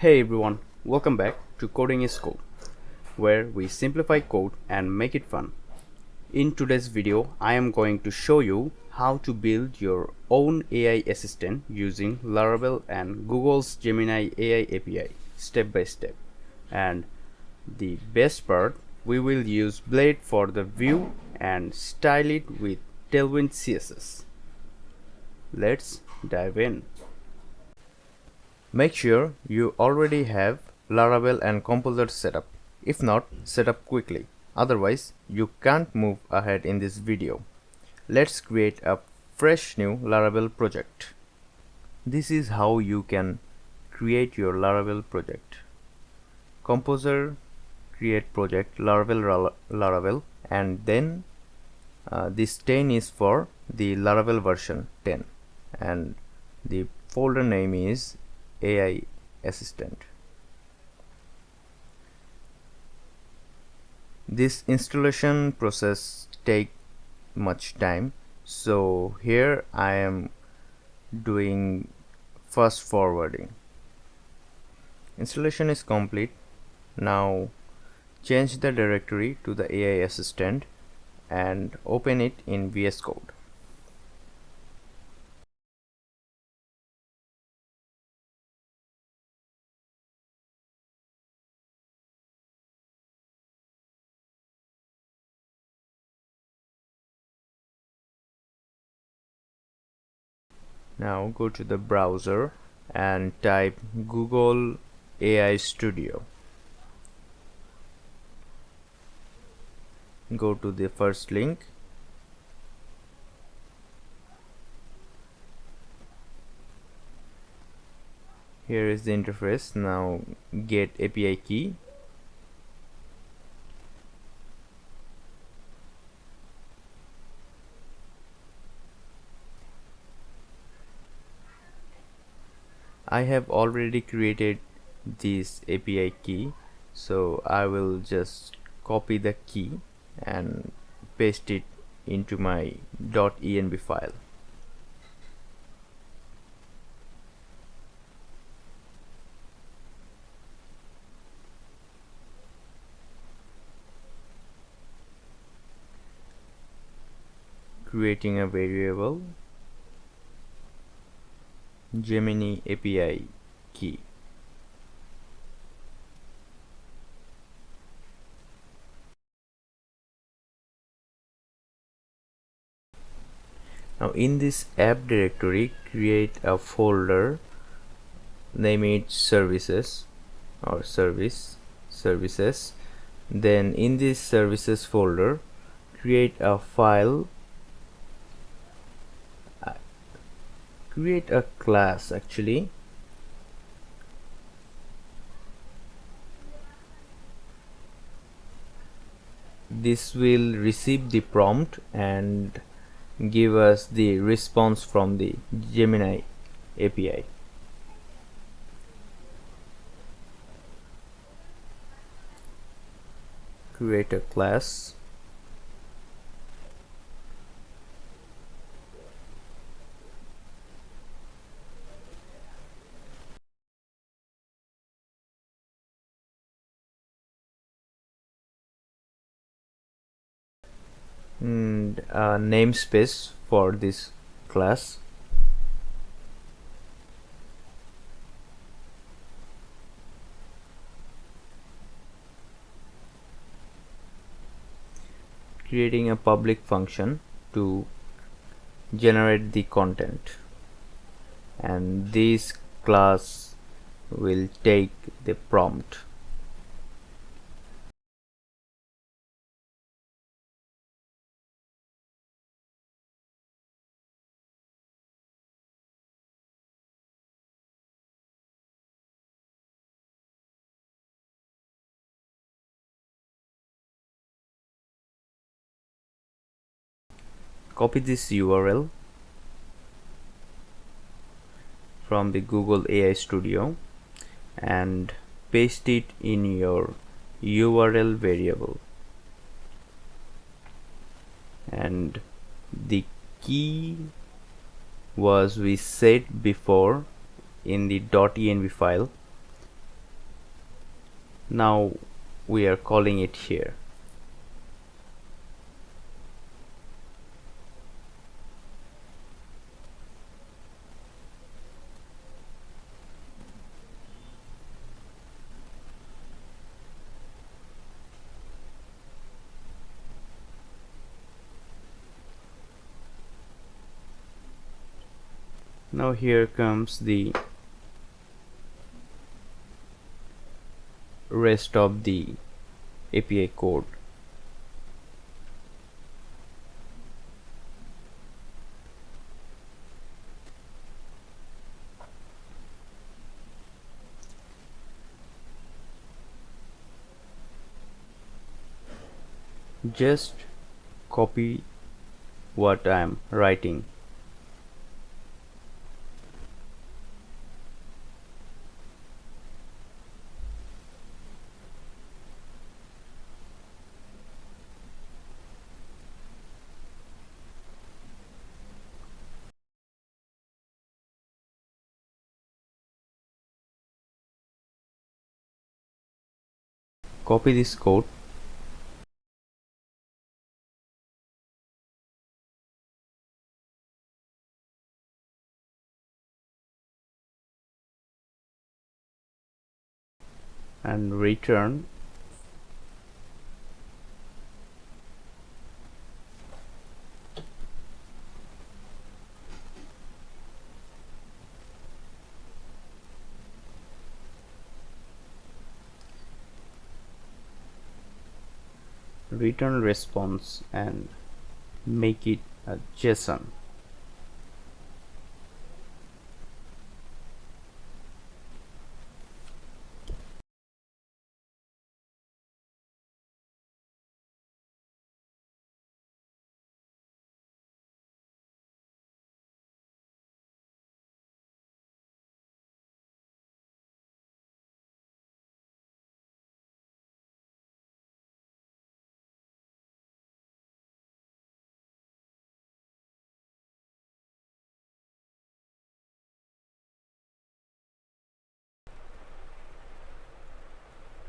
Hey everyone, welcome back to Coding is Cool, where we simplify code and make it fun. In today's video, I am going to show you how to build your own AI assistant using Laravel and Google's Gemini AI API step by step. And the best part, we will use Blade for the view and style it with Tailwind CSS. Let's dive in. Make sure you already have Laravel and Composer set up. If not, set up quickly. Otherwise, you can't move ahead in this video. Let's create a fresh new Laravel project. This is how you can create your Laravel project. Composer, create project Laravel, and then this 10 is for the Laravel version 10, and the folder name is AI assistant. This installation process take much time, so here I am doing fast forwarding. Installation is complete. Now change the directory to the AI assistant and open it in VS Code. Now go to the browser and type Google AI Studio. Go to the first link. Here is the interface. Now get API key. I have already created this API key, so I will just copy the key and paste it into my .env file. Creating a variable Gemini API key. Now in this app directory, create a folder, name it services or services. Then in this services folder, create a file, create a class actually. This will receive the prompt and give us the response from the Gemini API. Create a class. And a namespace for this class. Creating a public function to generate the content, and this class will take the prompt. Copy this URL from the Google AI Studio and paste it in your URL variable, and the key was we set before in the .env file. Now we are calling it here. Now here comes the rest of the API code. Just copy what I am writing. Copy this code and return response and make it a JSON.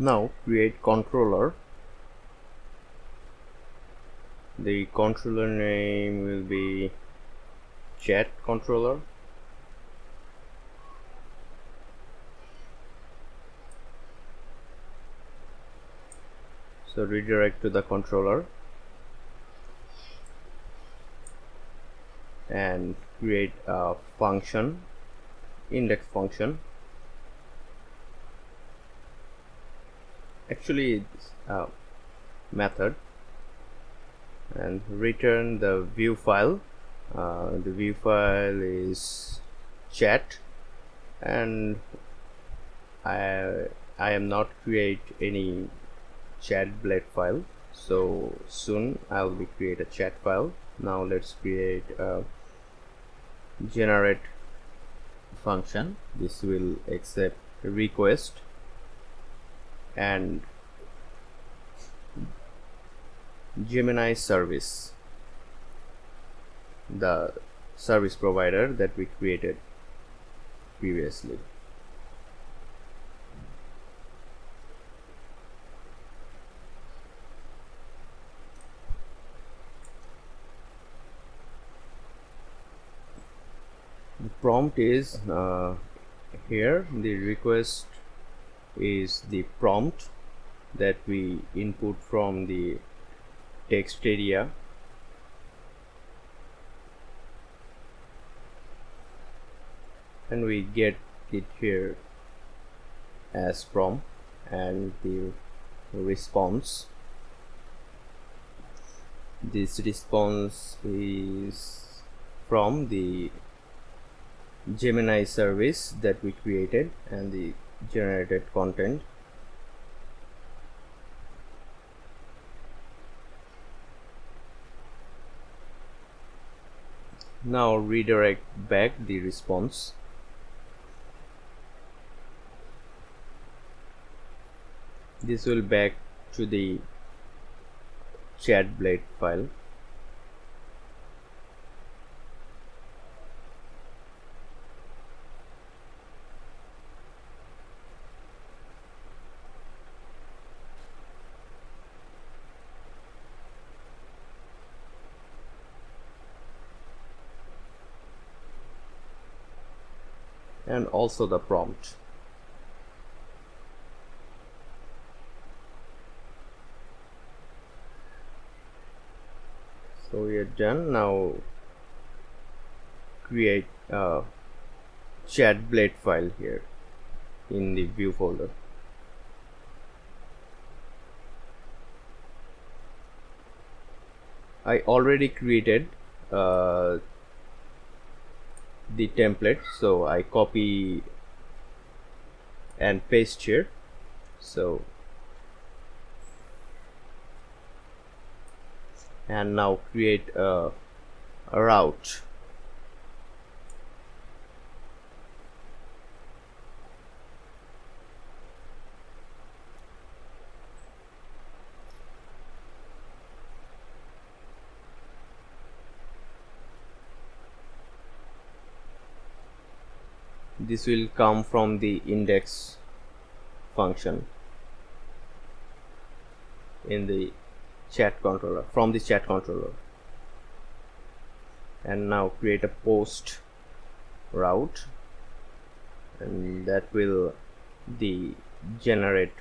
Now create controller. The controller name will be chat controller. So redirect to the controller and create a function, index function. Actually it's a method, and return the view file. The view file is chat, and I am not create any chat blade file, so soon I'll be create a chat file. Now let's create a generate function. This will accept request and Gemini service, the service provider that we created previously. The prompt is here. The request is the prompt that we input from the text area, and we get it here as prompt, and the response, this response is from the Gemini service that we created and the generated content. Now redirect back the response. This will back to the chat blade file. and also the prompt. So we are done. Now create a Chatbot file here in the view folder. I already created the template, so I copy and paste here. So and now create a route. This will come from the index function in the chat controller, from the chat controller. And now create a post route, and that will generate,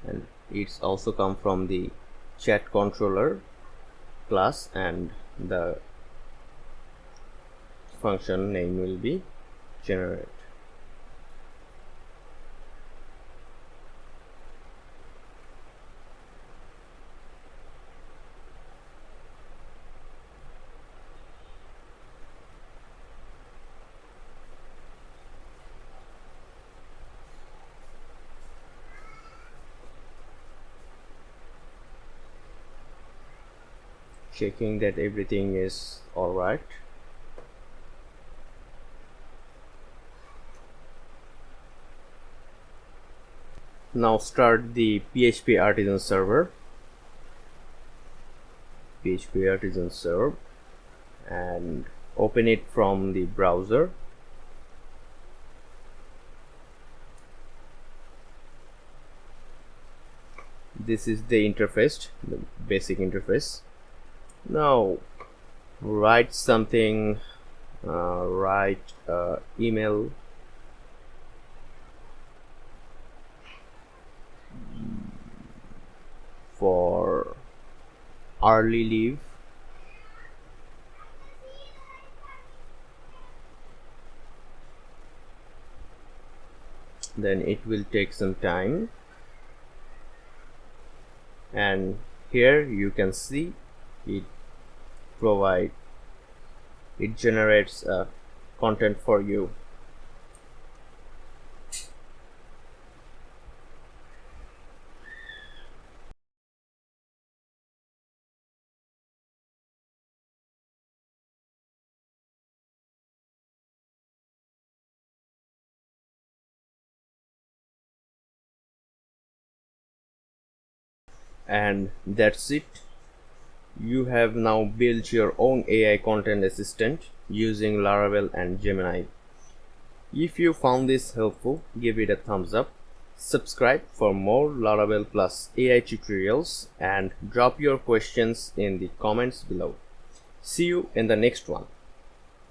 and it's also come from the chat controller class, and the function name will be generate. Checking that everything is alright. Now start the PHP artisan server. PHP artisan server, and open it from the browser. This is the interface, the basic interface. Now write something, write email for early leave. Then it will take some time, and here you can see it generates content for you. And that's it. You have now built your own AI content assistant using Laravel and Gemini. If you found this helpful, give it a thumbs up, subscribe for more Laravel plus AI tutorials, and drop your questions in the comments below. See you in the next one.